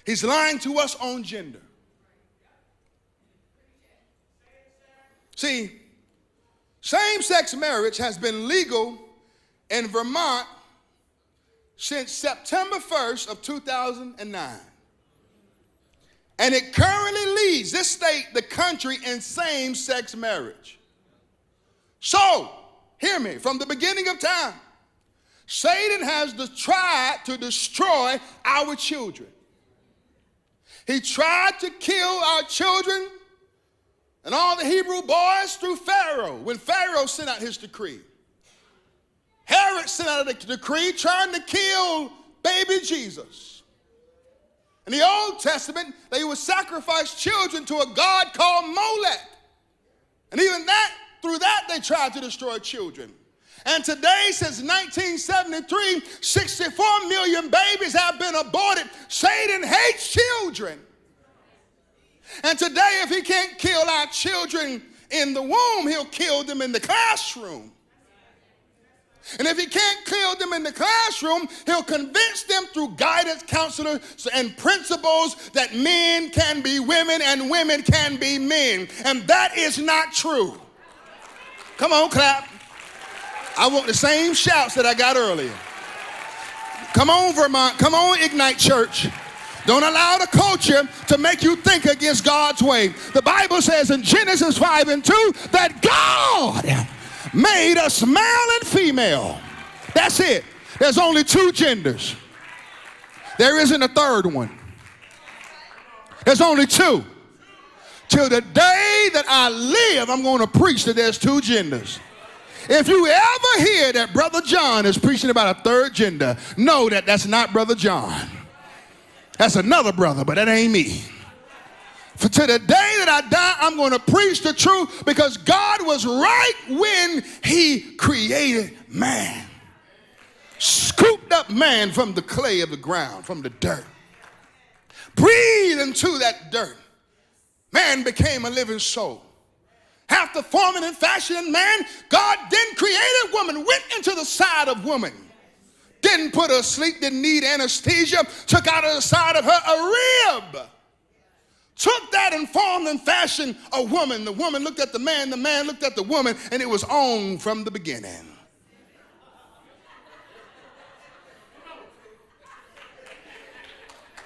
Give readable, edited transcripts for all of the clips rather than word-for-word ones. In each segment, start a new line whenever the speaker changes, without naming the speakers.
He's lying to us on gender. See, same-sex marriage has been legal in Vermont since September 1st of 2009. And it currently leads this state, the country, in same-sex marriage. So, hear me, from the beginning of time, Satan has tried to destroy our children. He tried to kill our children and all the Hebrew boys through Pharaoh, when Pharaoh sent out his decree. Herod sent out a decree trying to kill baby Jesus. In the Old Testament, they would sacrifice children to a god called Molech. And even through that, they tried to destroy children. And today, since 1973, 64 million babies have been aborted. Satan hates children. And today, if he can't kill our children in the womb, he'll kill them in the classroom. And if he can't kill them in the classroom, he'll convince them through guidance counselors and principles that men can be women and women can be men. And that is not true. Come on, clap. I want the same shouts that I got earlier. Come on, Vermont. Come on, Ignite Church. Don't allow the culture to make you think against God's way. The Bible says in Genesis 5:2 that God made us male and female. That's it. There's only two genders. There isn't a third one. There's only two. Till the day that I live, I'm going to preach that there's two genders. If you ever hear that Brother John is preaching about a third gender, know that that's not Brother John. That's another brother, but that ain't me. For to the day that I die, I'm going to preach the truth, because God was right when he created man. Scooped up man from the clay of the ground, from the dirt. Breathed into that dirt. Man became a living soul. After forming and fashioning man, God then created woman, went into the side of woman. Didn't put her asleep, didn't need anesthesia, took out of the side of her a rib. Took that and formed and fashioned a woman. The woman looked at the man looked at the woman, and it was on from the beginning.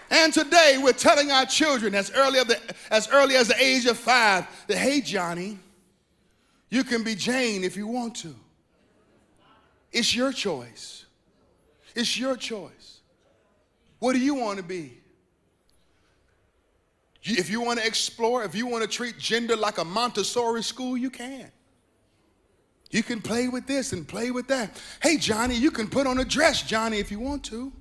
And today we're telling our children as early as the age of 5 that, hey, Johnny, you can be Jane if you want to. It's your choice. It's your choice. What do you want to be? If you want to explore, if you want to treat gender like a Montessori school, you can. You can play with this and play with that. Hey, Johnny, you can put on a dress, Johnny, if you want to.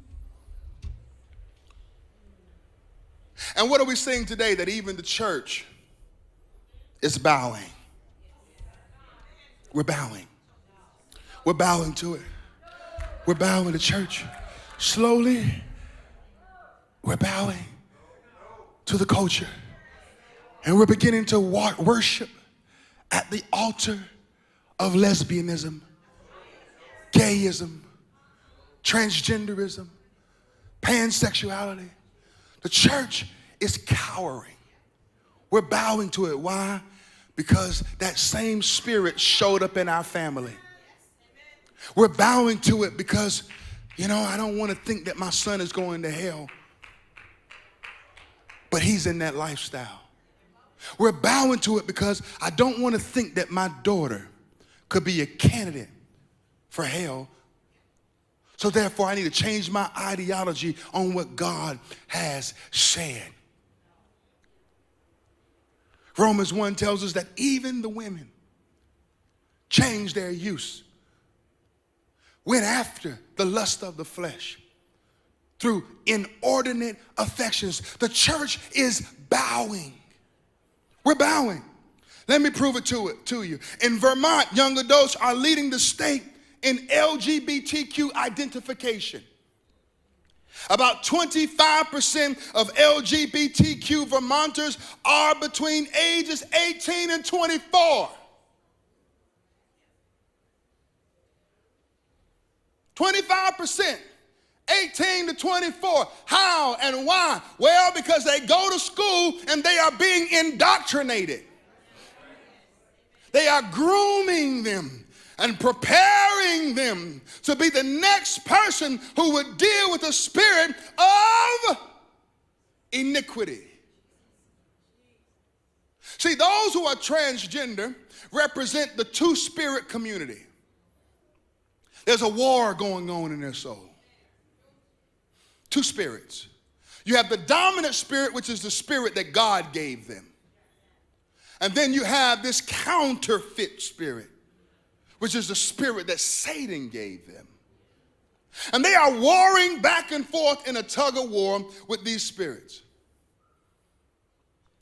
And what are we seeing today? That even the church is bowing. We're bowing. We're bowing to it. We're bowing to church. Slowly, we're bowing to the culture. And we're beginning to worship at the altar of lesbianism, gayism, transgenderism, pansexuality. The church is cowering. We're bowing to it. Why? Because that same spirit showed up in our family. We're bowing to it because, I don't want to think that my son is going to hell, but he's in that lifestyle. We're bowing to it because I don't want to think that my daughter could be a candidate for hell. So therefore, I need to change my ideology on what God has said. Romans 1 tells us that even the women change their use, went after the lust of the flesh through inordinate affections. The church is bowing. We're bowing. Let me prove it to you. In Vermont, young adults are leading the state in LGBTQ identification. About 25% of LGBTQ Vermonters are between ages 18 and 24. 25%. 18 to 24. How and why? Well, because they go to school and they are being indoctrinated. They are grooming them and preparing them to be the next person who would deal with the spirit of iniquity. See, those who are transgender represent the two-spirit community. There's a war going on in their soul. Two spirits. You have the dominant spirit, which is the spirit that God gave them. And then you have this counterfeit spirit, which is the spirit that Satan gave them. And they are warring back and forth in a tug of war with these spirits.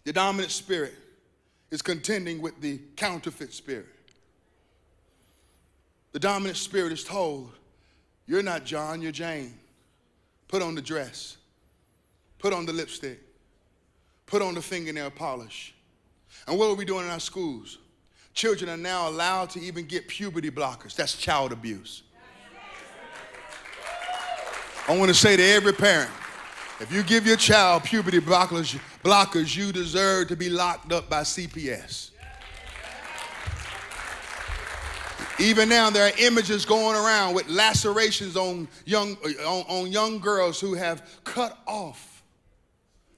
The dominant spirit is contending with the counterfeit spirit. The dominant spirit is told, you're not John, you're Jane. Put on the dress. Put on the lipstick. Put on the fingernail polish. And what are we doing in our schools? Children are now allowed to even get puberty blockers. That's child abuse. I want to say to every parent, if you give your child puberty blockers, you deserve to be locked up by CPS. Even now, there are images going around with lacerations on young girls who have cut off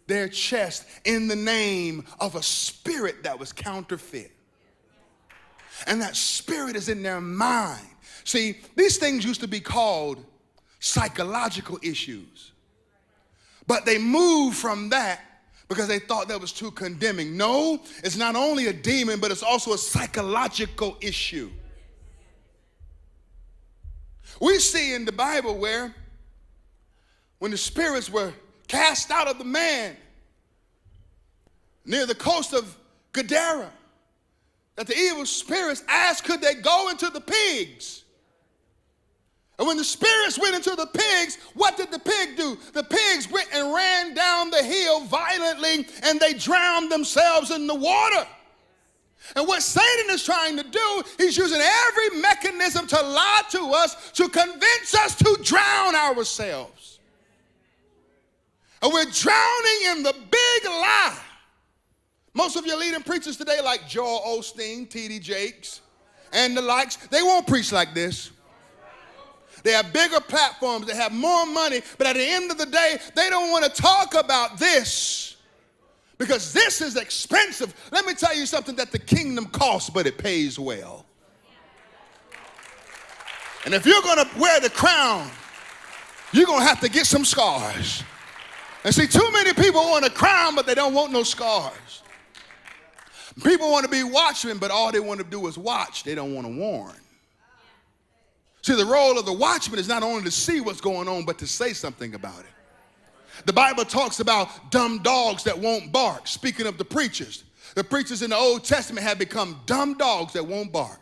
their chest in the name of a spirit that was counterfeit. And that spirit is in their mind. See, these things used to be called psychological issues. But they moved from that because they thought that was too condemning. No, it's not only a demon, but it's also a psychological issue. We see in the Bible where when the spirits were cast out of the man near the coast of Gadara, that the evil spirits asked, could they go into the pigs? And when the spirits went into the pigs, what did the pig do? The pigs went and ran down the hill violently, and they drowned themselves in the water. And what Satan is trying to do, he's using every mechanism to lie to us, to convince us to drown ourselves. And we're drowning in the big lie. Most of your leading preachers today, like Joel Osteen, T.D. Jakes, and the likes, they won't preach like this. They have bigger platforms, they have more money, but at the end of the day, they don't want to talk about this because this is expensive. Let me tell you something that the kingdom costs, but it pays well. And if you're going to wear the crown, you're going to have to get some scars. And see, too many people want a crown, but they don't want no scars. People want to be watchmen, but all they want to do is watch. They don't want to warn. See, the role of the watchman is not only to see what's going on, but to say something about it. The Bible talks about dumb dogs that won't bark. Speaking of the preachers in the Old Testament have become dumb dogs that won't bark.